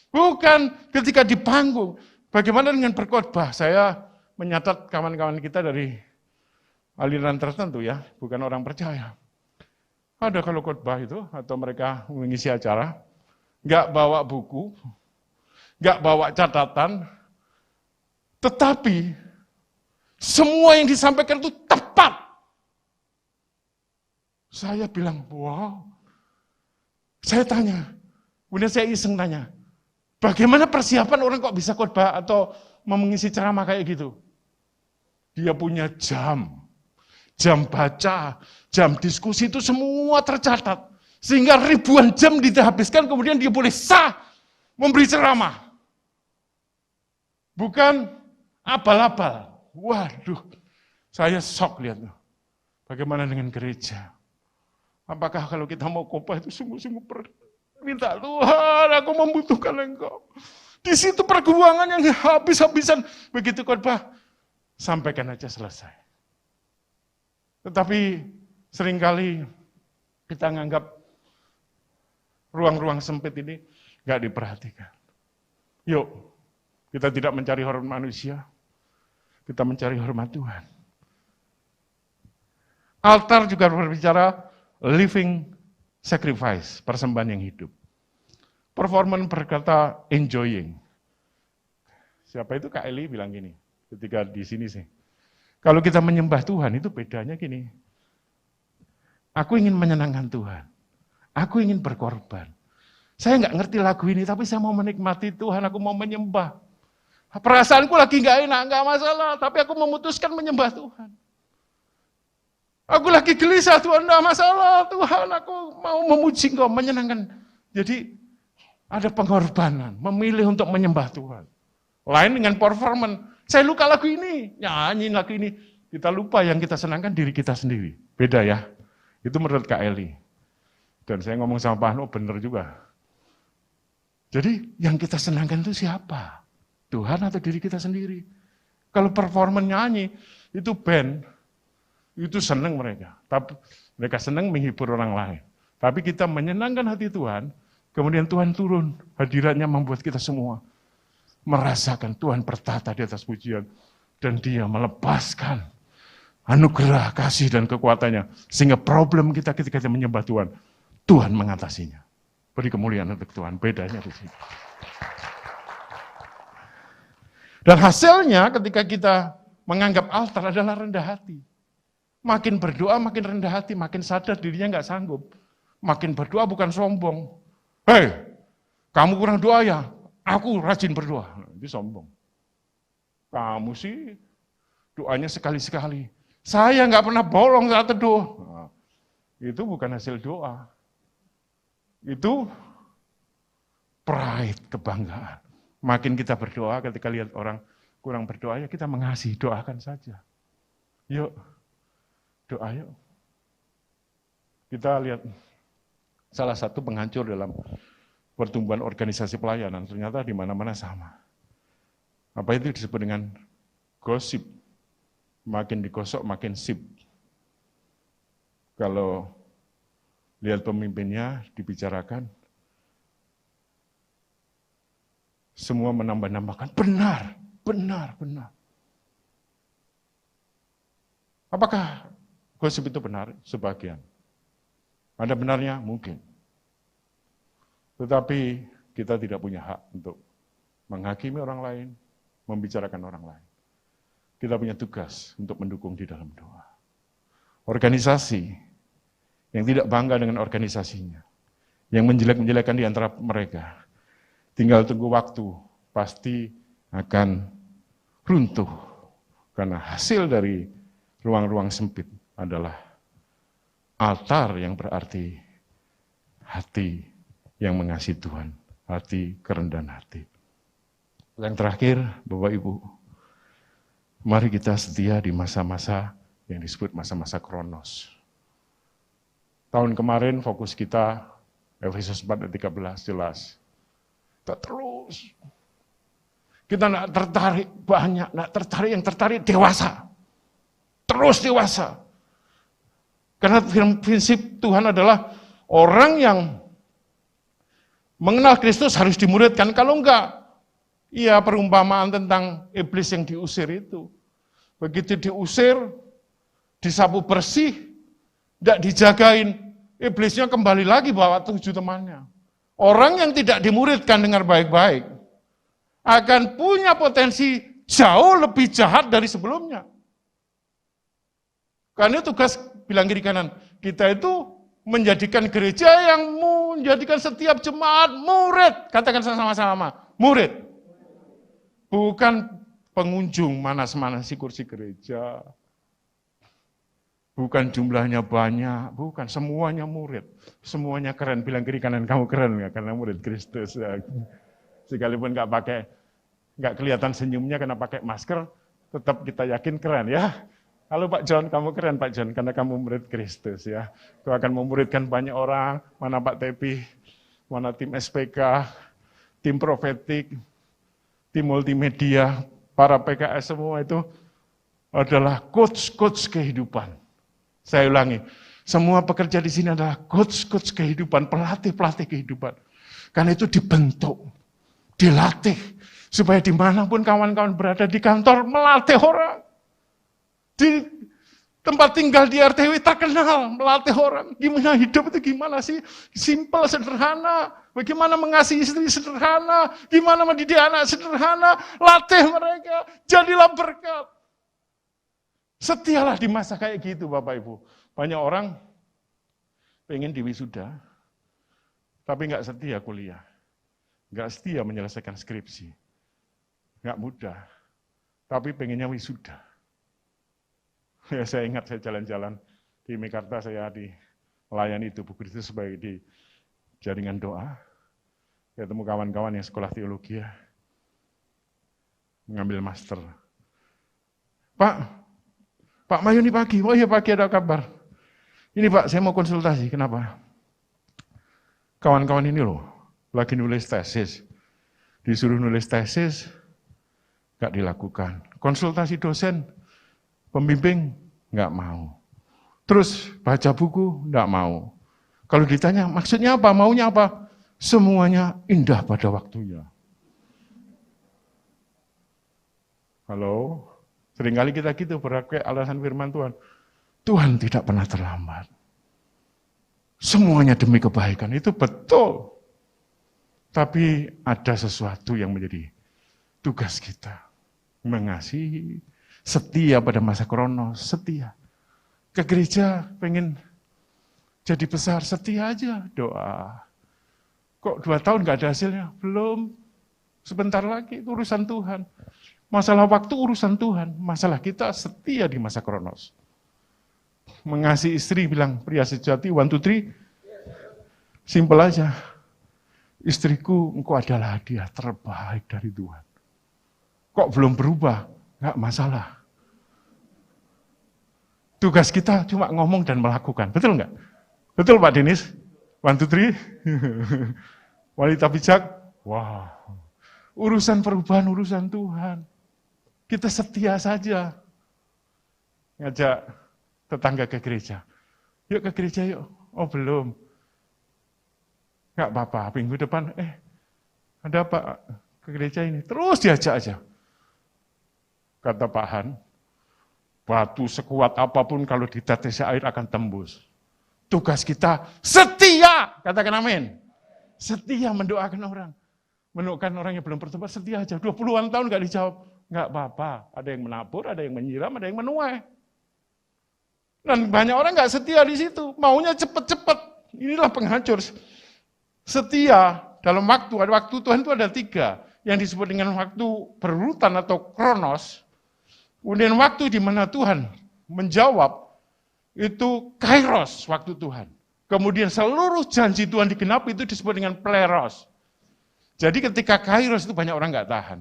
Bukan ketika di panggung. Bagaimana dengan berkhotbah? Saya menyatat kawan-kawan kita dari aliran tertentu ya, bukan orang percaya. Ada kalau khotbah itu, atau mereka mengisi acara, nggak bawa buku, nggak bawa catatan, tetapi semua yang disampaikan itu tepat. Saya bilang, wow. Saya tanya, kemudian saya iseng tanya, bagaimana persiapan orang kok bisa khotbah atau mengisi ceramah kayak gitu? Dia punya jam baca, jam diskusi itu semua tercatat. Sehingga ribuan jam dihabiskan, kemudian dia boleh sah memberi ceramah. Bukan abal-abal. Waduh, saya shock lihat. Bagaimana dengan gereja? Apakah kalau kita mau khotbah itu sungguh-sungguh minta Tuhan, aku membutuhkan Engkau. Di situ perjuangan yang habis-habisan. Begitu khotbah, sampaikan aja selesai. Tetapi seringkali kita menganggap ruang-ruang sempit ini nggak diperhatikan. Yuk, kita tidak mencari hormat manusia, kita mencari hormat Tuhan. Altar juga berbicara living sacrifice, persembahan yang hidup. Performance berkata enjoying. Siapa itu? Kak Eli bilang gini, ketika di sini sih. Kalau kita menyembah Tuhan itu bedanya gini. Aku ingin menyenangkan Tuhan. Aku ingin berkorban. Saya nggak ngerti lagu ini, tapi saya mau menikmati Tuhan, aku mau menyembah. Perasaanku lagi nggak enak, nggak masalah, tapi aku memutuskan menyembah Tuhan. Aku lagi gelisah, Tuhan, nggak masalah, Tuhan, aku mau memuji Engkau, menyenangkan. Jadi ada pengorbanan, memilih untuk menyembah Tuhan. Lain dengan performance. Saya luka lagu ini, nyanyi lagu ini. Kita lupa yang kita senangkan diri kita sendiri. Beda ya. Itu menurut Kak Eli. Dan saya ngomong sama Pak Anu, benar juga. Jadi yang kita senangkan itu siapa? Tuhan atau diri kita sendiri? Kalau performance nyanyi, itu band, itu senang mereka. Tapi mereka senang menghibur orang lain. Tapi kita menyenangkan hati Tuhan, kemudian Tuhan turun, hadiratnya membuat kita semua merasakan Tuhan bertata di atas pujian. Dan dia melepaskan anugerah, kasih, dan kekuatannya. Sehingga problem kita ketika kita menyembah Tuhan, Tuhan mengatasinya. Beri kemuliaan untuk Tuhan, bedanya di sini. Dan hasilnya ketika kita menganggap altar adalah rendah hati. Makin berdoa, makin rendah hati, makin sadar dirinya nggak sanggup. Makin berdoa bukan sombong. Hei, kamu kurang doa ya? Aku rajin berdoa. Itu sombong. Kamu sih doanya sekali-sekali. Saya nggak pernah bolong saat teduh. Nah, itu bukan hasil doa. Itu pride, kebanggaan. Makin kita berdoa, ketika lihat orang kurang berdoa, ya kita mengasihi, doakan saja. Yuk, doa yuk. Kita lihat salah satu penghancur dalam pertumbuhan organisasi pelayanan, ternyata di mana-mana sama. Apa itu disebut dengan gosip? Makin digosok, makin sip. Kalau lihat pemimpinnya dibicarakan, semua menambah-nambahkan, benar, benar, benar. Apakah gosip itu benar? Sebagian. Ada benarnya? Mungkin. Tetapi kita tidak punya hak untuk menghakimi orang lain, membicarakan orang lain. Kita punya tugas untuk mendukung di dalam doa. Organisasi yang tidak bangga dengan organisasinya, yang menjelek-menjelekan di antara mereka, tinggal tunggu waktu, pasti akan runtuh. Karena hasil dari ruang-ruang sempit adalah altar yang berarti hati yang mengasihi Tuhan, hati kerendahan hati. Yang terakhir, Bapak Ibu, mari kita setia di masa-masa yang disebut masa-masa Kronos. Tahun kemarin fokus kita, Efesus 4 ayat 13 jelas. Kita terus. Kita tidak tertarik banyak, tidak tertarik, yang tertarik dewasa. Terus dewasa. Karena prinsip Tuhan adalah orang yang mengenal Kristus harus dimuridkan. Kalau enggak, iya perumpamaan tentang iblis yang diusir itu. Begitu diusir, disapu bersih, tidak dijagain, iblisnya kembali lagi bawa 7 temannya. Orang yang tidak dimuridkan dengan baik-baik akan punya potensi jauh lebih jahat dari sebelumnya. Karena tugas bilang kiri kanan, kita itu menjadikan gereja yang menjadikan setiap jemaat murid. Katakan sama-sama, murid. Bukan pengunjung manas-manasi kursi gereja. Bukan jumlahnya banyak, bukan, semuanya murid. Semuanya keren, bilang kiri kanan, kamu keren ya, karena murid Kristus. Sekalipun nggak kelihatan senyumnya karena pakai masker, tetap kita yakin keren ya. Halo Pak John, kamu keren Pak John, karena kamu murid Kristus ya. Kau akan memuridkan banyak orang, mana Pak Tepi, mana tim SPK, tim profetik, tim multimedia, para PKS semua itu adalah coach-coach kehidupan. Saya ulangi, semua pekerja di sini adalah coach-coach kehidupan, pelatih-pelatih kehidupan. Karena itu dibentuk, dilatih, supaya dimanapun kawan-kawan berada di kantor, melatih orang. Di tempat tinggal di RTW terkenal, melatih orang. Gimana hidup itu gimana sih? Simpel, sederhana. Bagaimana mengasihi istri sederhana. Gimana mendidik anak sederhana. Latih mereka, jadilah berkat. Setialah di masa kayak gitu Bapak Ibu. Banyak orang pengen diwisuda, tapi nggak setia kuliah. Nggak setia menyelesaikan skripsi. Nggak mudah, tapi pengennya wisuda. Ya, saya ingat saya jalan-jalan di Mekarta, saya melayani Tubuh Kristus sebagai di jaringan doa. Ketemu kawan-kawan yang sekolah teologi ya, mengambil master. Pak Mayuni pagi, oh iya pagi ada kabar. Ini Pak, saya mau konsultasi, kenapa? Kawan-kawan ini loh, lagi nulis tesis. Disuruh nulis tesis, gak dilakukan. Konsultasi dosen, pembimbing, nggak mau. Terus baca buku, nggak mau. Kalau ditanya, maksudnya apa, maunya apa? Semuanya indah pada waktunya. Halo? Seringkali kita gitu, berpakai alasan firman Tuhan. Tuhan tidak pernah terlambat. Semuanya demi kebaikan, itu betul. Tapi ada sesuatu yang menjadi tugas kita. mengasihi, setia pada masa Kronos, setia. Ke gereja pengen jadi besar, setia aja doa. Kok 2 tahun gak ada hasilnya? Belum, sebentar lagi, itu urusan Tuhan. Masalah waktu urusan Tuhan, masalah kita setia di masa Kronos. Mengasihi istri, bilang pria sejati, 1, 2, 3, simpel aja. Istriku, engkau adalah hadiah terbaik dari Tuhan. Kok belum berubah? Enggak masalah. Tugas kita cuma ngomong dan melakukan. Betul enggak? Betul Pak Denis? 1, 2, 3. Wanita bijak? Wow. Urusan perubahan, urusan Tuhan. Kita setia saja. Ngajak tetangga ke gereja. Yuk ke gereja yuk. Oh belum. Enggak apa-apa, minggu depan, ada apa ke gereja ini? Terus diajak aja. Kata Pak Han, batu sekuat apapun kalau ditetesi air akan tembus. Tugas kita setia, katakan amin. Setia mendoakan orang. Mendoakan orang yang belum bertobat, setia aja. 20-an tahun enggak dijawab. Enggak apa-apa, ada yang menabur, ada yang menyiram, ada yang menuai. Dan banyak orang enggak setia di situ, maunya cepet-cepet. Inilah penghancur. Setia dalam waktu, ada waktu Tuhan itu ada 3, yang disebut dengan waktu berurutan atau kronos. Kemudian waktu di mana Tuhan menjawab, itu kairos, waktu Tuhan. Kemudian seluruh janji Tuhan digenapi itu disebut dengan pleros. Jadi ketika kairos itu banyak orang nggak tahan.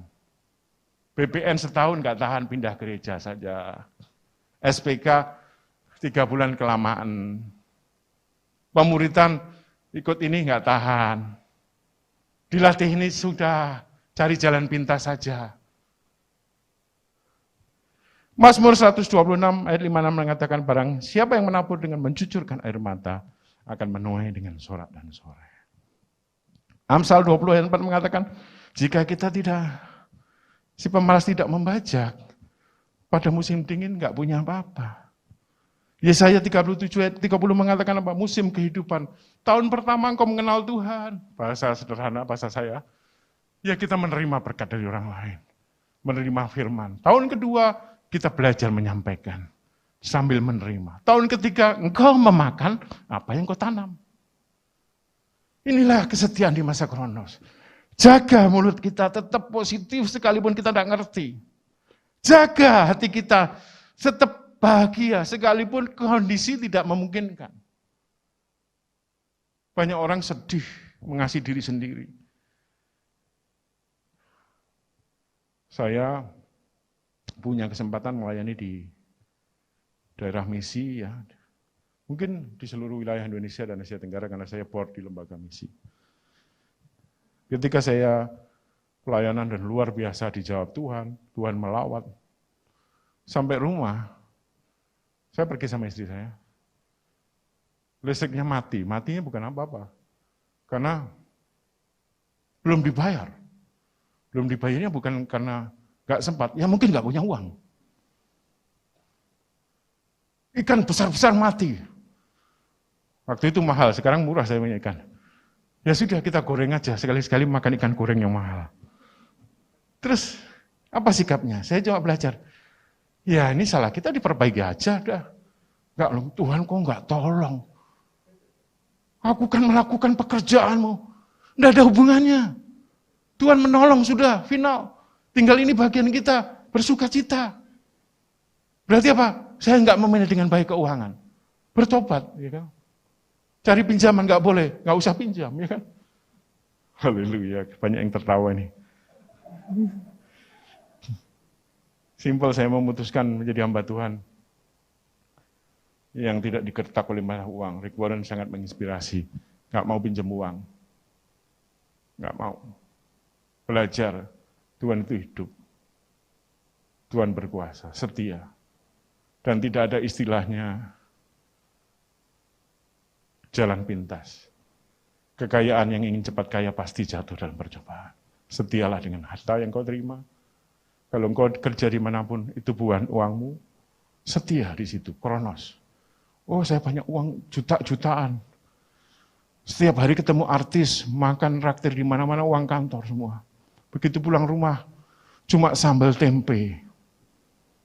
BPN setahun nggak tahan, pindah gereja saja. SPK 3 bulan kelamaan. Pemuritan ikut ini nggak tahan. Dilatih ini sudah, cari jalan pintas saja. Mazmur 126 ayat 56 mengatakan, barang siapa yang menabur dengan mencucurkan air mata, akan menuai dengan sorak dan sorai. Amsal 20 ayat 4 mengatakan, jika kita tidak, si pemalas tidak membajak, pada musim dingin nggak punya apa-apa. Yesaya 37 ayat 30 mengatakan apa? Musim kehidupan. Tahun pertama engkau mengenal Tuhan. Bahasa sederhana, bahasa saya. Ya kita menerima berkat dari orang lain. Menerima firman. Tahun kedua kita belajar menyampaikan. Sambil menerima. Tahun ketiga engkau memakan apa yang kau tanam. Inilah kesetiaan di masa Kronos. Jaga mulut kita tetap positif sekalipun kita tidak ngerti. Jaga hati kita tetap bahagia sekalipun kondisi tidak memungkinkan. Banyak orang sedih mengasihi diri sendiri. Saya punya kesempatan melayani di daerah misi ya. Mungkin di seluruh wilayah Indonesia dan Asia Tenggara karena saya board di lembaga misi. Ketika saya pelayanan dan luar biasa dijawab Tuhan, Tuhan melawat. Sampai rumah, saya pergi sama istri saya. Listriknya mati, matinya bukan apa-apa. Karena belum dibayar. Belum dibayarnya bukan karena nggak sempat, ya mungkin nggak punya uang. Ikan besar-besar mati. Waktu itu mahal, sekarang murah saya punya ikan. Ya sudah kita goreng aja, sekali-sekali makan ikan goreng yang mahal. Terus apa sikapnya? Saya coba belajar. Ya ini salah kita diperbaiki aja dah. Enggak, Tuhan kok enggak tolong. Aku kan melakukan pekerjaanmu. Enggak ada hubungannya. Tuhan menolong sudah, final. Tinggal ini bagian kita, bersuka cita. Berarti apa? Saya enggak memanage dengan baik keuangan. Bertobat, ya kan? Cari pinjaman enggak boleh, enggak usah pinjam, ya kan? Haleluya, banyak yang tertawa nih. Simpel saya memutuskan menjadi hamba Tuhan yang tidak digertak oleh banyak uang. Rick Warren sangat menginspirasi. Nggak mau pinjam uang. Nggak mau. Belajar. Tuhan itu hidup. Tuhan berkuasa, setia. Dan tidak ada istilahnya jalan pintas. Kekayaan yang ingin cepat kaya pasti jatuh dalam percobaan. Setialah dengan harta yang kau terima. Kalau engkau kerja dimanapun, itu bukan uangmu, setia di situ, kronos. Oh saya banyak uang, juta-jutaan. Setiap hari ketemu artis, makan raktir di mana-mana, uang kantor semua. Begitu pulang rumah, cuma sambal tempe,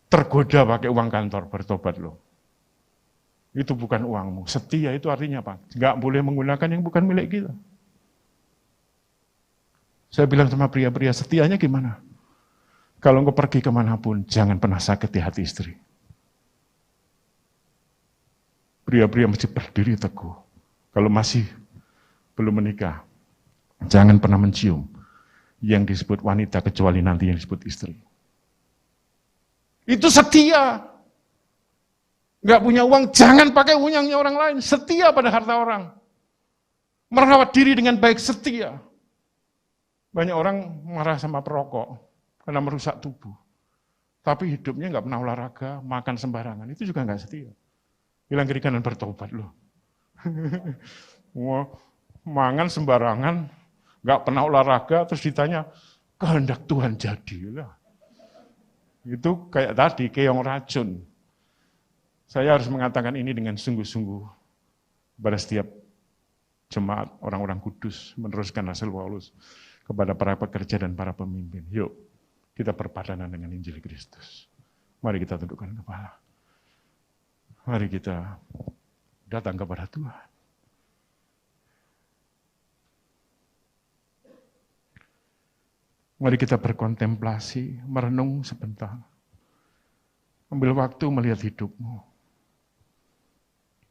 tergoda pakai uang kantor, bertobat loh. Itu bukan uangmu. Setia itu artinya apa? Nggak boleh menggunakan yang bukan milik kita. Saya bilang sama pria-pria, setianya gimana? Kalau engkau pergi kemanapun, jangan pernah sakiti hati istri. Pria-pria mesti berdiri teguh. Kalau masih belum menikah, jangan pernah mencium yang disebut wanita, kecuali nanti yang disebut istri. Itu setia. Nggak punya uang, jangan pakai uangnya orang lain. Setia pada harta orang. Merawat diri dengan baik, setia. Banyak orang marah sama perokok karena merusak tubuh. Tapi hidupnya nggak pernah olahraga, makan sembarangan. Itu juga nggak setia. Bilang kiri kanan, bertobat loh. Wah, mangan sembarangan, nggak pernah olahraga, terus ditanya, kehendak Tuhan jadi. Itu kayak tadi, keong racun. Saya harus mengatakan ini dengan sungguh-sungguh kepada setiap jemaat orang-orang kudus, meneruskan hasil Paulus kepada para pekerja dan para pemimpin. Yuk, kita berpadanan dengan Injil Kristus. Mari kita tundukkan kepala. Mari kita datang kepada Tuhan. Mari kita berkontemplasi, merenung sebentar. Ambil waktu melihat hidupmu.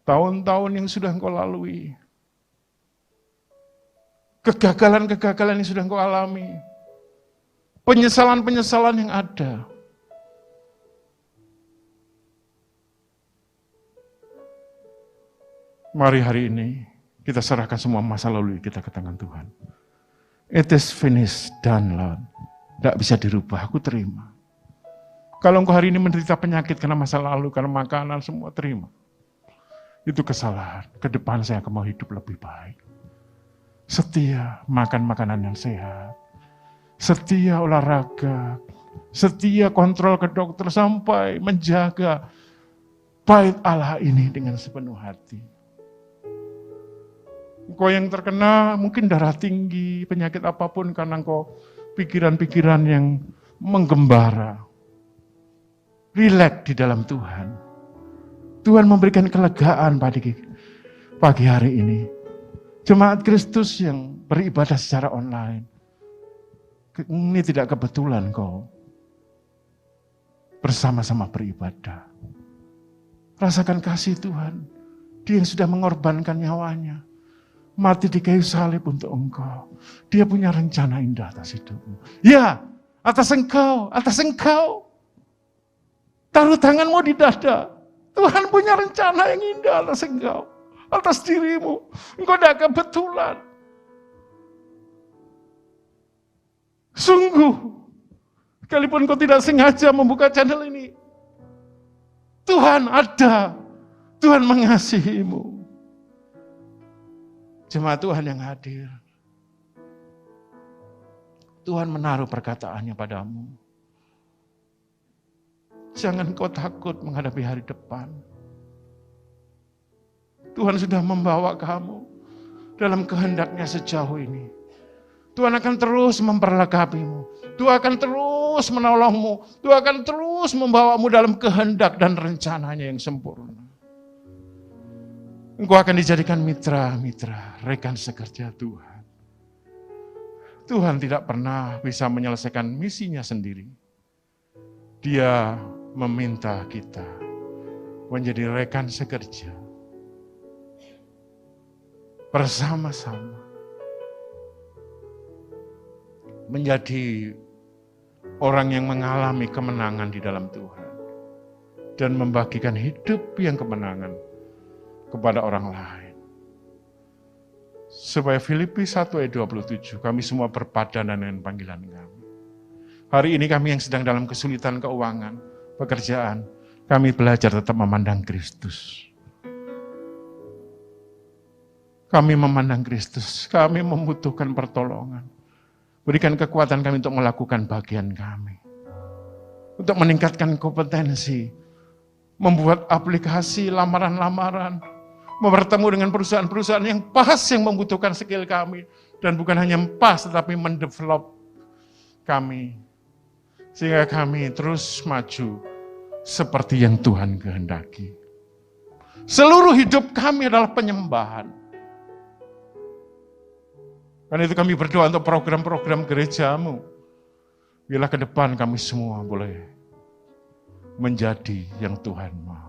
Tahun-tahun yang sudah engkau lalui. Kegagalan-kegagalan yang sudah engkau alami. Penyesalan-penyesalan yang ada. Mari hari ini kita serahkan semua masa lalu kita ke tangan Tuhan. It is finished, done, Lord. Tidak bisa dirubah, aku terima. Kalau engkau hari ini menderita penyakit karena masa lalu, karena makanan, semua terima. Itu kesalahan. Ke depan saya akan mau hidup lebih baik. Setia makan makanan yang sehat. Setia olahraga. Setia kontrol ke dokter sampai menjaga bait Allah ini dengan sepenuh hati. Engkau yang terkena mungkin darah tinggi, penyakit apapun karena engkau pikiran-pikiran yang menggembara. Rileks di dalam Tuhan. Tuhan memberikan kelegaan pagi hari ini. Jemaat Kristus yang beribadah secara online. Ini tidak kebetulan kau bersama-sama beribadah. Rasakan kasih Tuhan. Dia yang sudah mengorbankan nyawanya. Mati di kayu salib untuk engkau. Dia punya rencana indah atas hidupmu. Ya, atas engkau, atas engkau. Taruh tanganmu di dada. Tuhan punya rencana yang indah atas engkau. Atas dirimu. Engkau tidak kebetulan. Sungguh. Sekalipun kau tidak sengaja membuka channel ini. Tuhan ada. Tuhan mengasihimu. Jemaat Tuhan yang hadir. Tuhan menaruh perkataannya padamu. Jangan kau takut menghadapi hari depan. Tuhan sudah membawa kamu dalam kehendaknya sejauh ini. Tuhan akan terus memperlengkapimu. Tuhan akan terus menolongmu. Tuhan akan terus membawamu dalam kehendak dan rencananya yang sempurna. Engkau akan dijadikan mitra-mitra, rekan sekerja Tuhan. Tuhan tidak pernah bisa menyelesaikan misinya sendiri. Dia meminta kita menjadi rekan sekerja. Bersama-sama. Menjadi orang yang mengalami kemenangan di dalam Tuhan. Dan membagikan hidup yang kemenangan kepada orang lain. Supaya Filipi 1 ayat 27, kami semua berpadanan dengan panggilan kami. Hari ini kami yang sedang dalam kesulitan keuangan, pekerjaan, kami belajar tetap memandang Kristus. Kami memandang Kristus, kami membutuhkan pertolongan. Berikan kekuatan kami untuk melakukan bagian kami. Untuk meningkatkan kompetensi, membuat aplikasi lamaran-lamaran, bertemu dengan perusahaan-perusahaan yang pas yang membutuhkan skill kami. Dan bukan hanya pas, tetapi mendevelop kami Sehingga kami terus maju seperti yang Tuhan kehendaki. Seluruh hidup kami adalah penyembahan. Karena itu kami berdoa untuk program-program gerejamu. Bila ke depan kami semua boleh menjadi yang Tuhan mau.